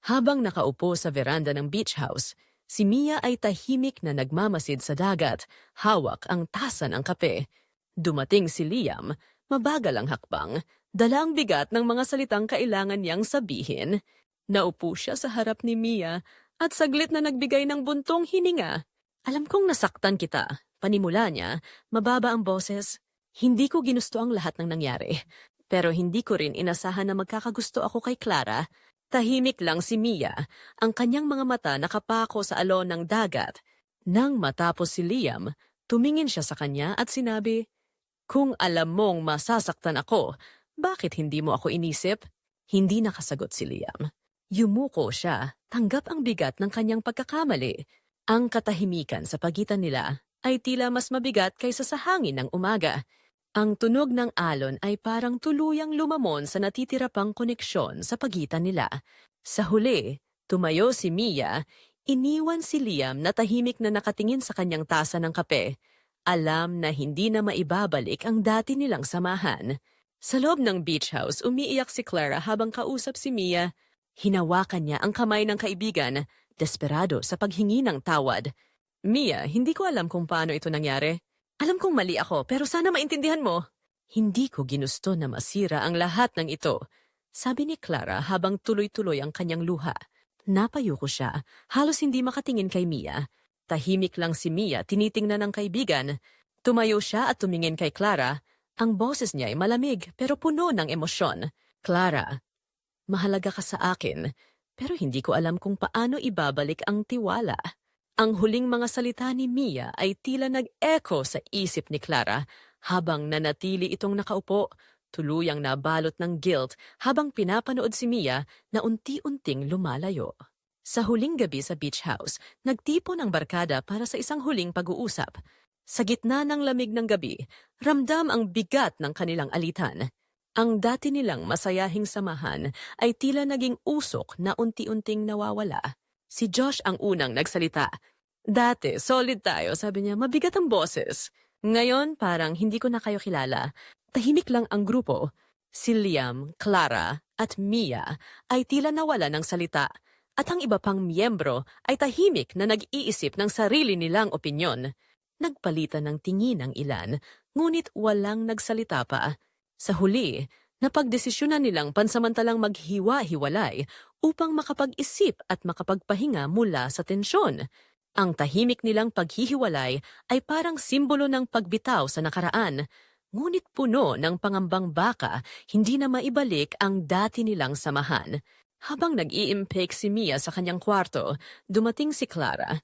Habang nakaupo sa veranda ng beach house, si Mia ay tahimik na nagmamasid sa dagat, hawak ang tasa ng kape. Dumating si Liam, mabagal ang hakbang, dala ang bigat ng mga salitang kailangan niyang sabihin. Naupo siya sa harap ni Mia at saglit na nagbigay ng buntong hininga. Alam kong nasaktan kita, panimula niya, mababa ang boses. Hindi ko ginusto ang lahat ng nangyari. Pero hindi ko rin inasahan na magkakagusto ako kay Clara. Tahimik lang si Mia, ang kanyang mga mata nakapako sa alon ng dagat. Nang matapos si Liam, tumingin siya sa kanya at sinabi, "Kung alam mong masasaktan ako, bakit hindi mo ako inisip?" Hindi nakasagot si Liam. Yumuko siya, tanggap ang bigat ng kanyang pagkakamali. Ang katahimikan sa pagitan nila ay tila mas mabigat kaysa sa hangin ng umaga. Ang tunog ng alon ay parang tuluyang lumamon sa natitira pang koneksyon sa pagitan nila. Sa huli, tumayo si Mia, iniwan si Liam na tahimik na nakatingin sa kanyang tasa ng kape. Alam na hindi na maibabalik ang dati nilang samahan. Sa loob ng beach house, umiiyak si Clara habang kausap si Mia. Hinawakan niya ang kamay ng kaibigan, desperado sa paghingi ng tawad. "Mia, hindi ko alam kung paano ito nangyari. Alam kong mali ako, pero sana maintindihan mo." "Hindi ko ginusto na masira ang lahat ng ito," sabi ni Clara habang tuloy-tuloy ang kanyang luha. Napayo ko siya, halos hindi makatingin kay Mia. Tahimik lang si Mia, tinitingnan ng kaibigan. Tumayo siya at tumingin kay Clara. Ang boses niya ay malamig pero puno ng emosyon. "Clara, mahalaga ka sa akin, pero hindi ko alam kung paano ibabalik ang tiwala." Ang huling mga salita ni Mia ay tila nag-echo sa isip ni Clara habang nanatili itong nakaupo, tuluyang nabalot ng guilt habang pinapanood si Mia na unti-unting lumalayo. Sa huling gabi sa beach house, nagtipon ang barkada para sa isang huling pag-uusap. Sa gitna ng lamig ng gabi, ramdam ang bigat ng kanilang alitan. Ang dati nilang masayahing samahan ay tila naging usok na unti-unting nawawala. Si Josh ang unang nagsalita. "Dati, solid tayo," sabi niya, "mabigat ang boses. Ngayon, parang hindi ko na kayo kilala." Tahimik lang ang grupo. Si Liam, Clara, at Mia ay tila nawala ng salita. At ang iba pang miyembro ay tahimik na nag-iisip ng sarili nilang opinyon. Nagpalitan ng tingin ang ilan, ngunit walang nagsalita pa. Sa huli, napagdesisyonan nilang pansamantalang maghiwa-hiwalay upang makapag-isip at makapagpahinga mula sa tensyon. Ang tahimik nilang paghihiwalay ay parang simbolo ng pagbitaw sa nakaraan, ngunit puno ng pangambang baka hindi na maibalik ang dati nilang samahan. Habang nag-iimpake si Mia sa kanyang kwarto, dumating si Clara.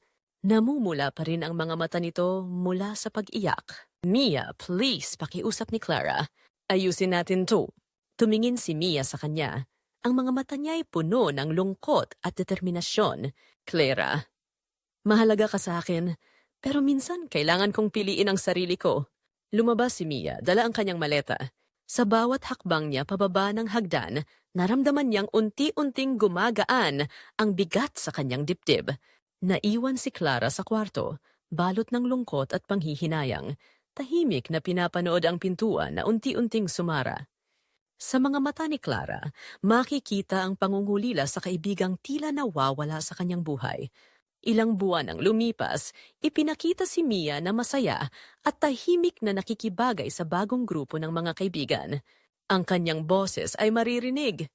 Namumula pa rin ang mga mata nito mula sa pag-iyak. "Mia, please, pakiusap ni Clara. Ayusin natin to." Tumingin si Mia sa kanya. Ang mga mata niya ay puno ng lungkot at determinasyon. "Clara, mahalaga ka sa akin, pero minsan kailangan kong piliin ang sarili ko." Lumabas si Mia, dala ang kanyang maleta. Sa bawat hakbang niya pababa ng hagdan, naramdaman niyang unti-unting gumagaan ang bigat sa kanyang dibdib. Naiwan si Clara sa kwarto, balot ng lungkot at panghihinayang. Tahimik na pinapanood ang pintuan na unti-unting sumara. Sa mga mata ni Clara, makikita ang pangungulila sa kaibigang tila nawawala sa kanyang buhay. Ilang buwan ang lumipas, ipinakita si Mia na masaya at tahimik na nakikibagay sa bagong grupo ng mga kaibigan. Ang kanyang boses ay maririnig.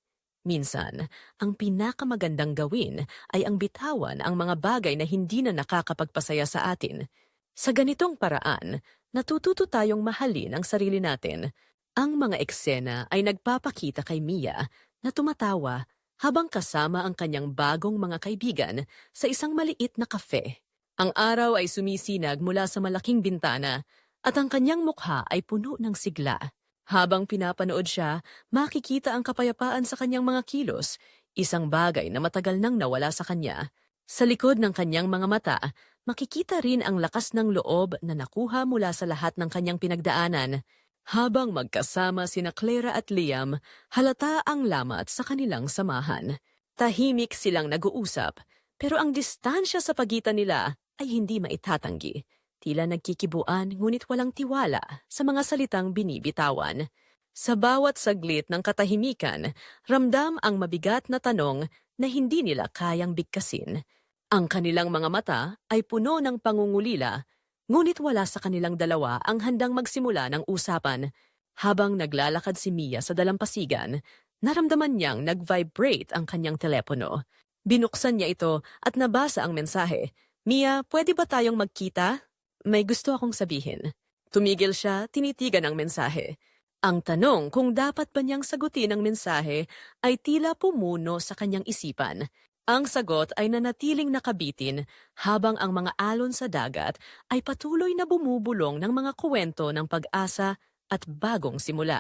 Minsan, ang pinakamagandang gawin ay ang bitawan ang mga bagay na hindi na nakakapagpasaya sa atin. Sa ganitong paraan, natututo tayong mahalin ang sarili natin. Ang mga eksena ay nagpapakita kay Mia na tumatawa habang kasama ang kanyang bagong mga kaibigan sa isang maliit na kafe. Ang araw ay sumisinag mula sa malaking bintana at ang kanyang mukha ay puno ng sigla. Habang pinapanood siya, makikita ang kapayapaan sa kanyang mga kilos, isang bagay na matagal nang nawala sa kanya. Sa likod ng kanyang mga mata, makikita rin ang lakas ng loob na nakuha mula sa lahat ng kanyang pinagdaanan. Habang magkasama sina Clara at Liam, halata ang lamat sa kanilang samahan. Tahimik silang nag-uusap, pero ang distansya sa pagitan nila ay hindi maitatanggi. Tila nagkikibuan ngunit walang tiwala sa mga salitang binibitawan. Sa bawat saglit ng katahimikan, ramdam ang mabigat na tanong na hindi nila kayang bigkasin. Ang kanilang mga mata ay puno ng pangungulila, ngunit wala sa kanilang dalawa ang handang magsimula ng usapan. Habang naglalakad si Mia sa dalampasigan, naramdaman niyang nag-vibrate ang kanyang telepono. Binuksan niya ito at nabasa ang mensahe. "Mia, pwede ba tayong magkita? May gusto akong sabihin." Tumigil siya, tinitigan ang mensahe. Ang tanong kung dapat ba niyang sagutin ang mensahe ay tila pumuno sa kanyang isipan. Ang sagot ay nanatiling nakabitin habang ang mga alon sa dagat ay patuloy na bumubulong ng mga kwento ng pag-asa at bagong simula.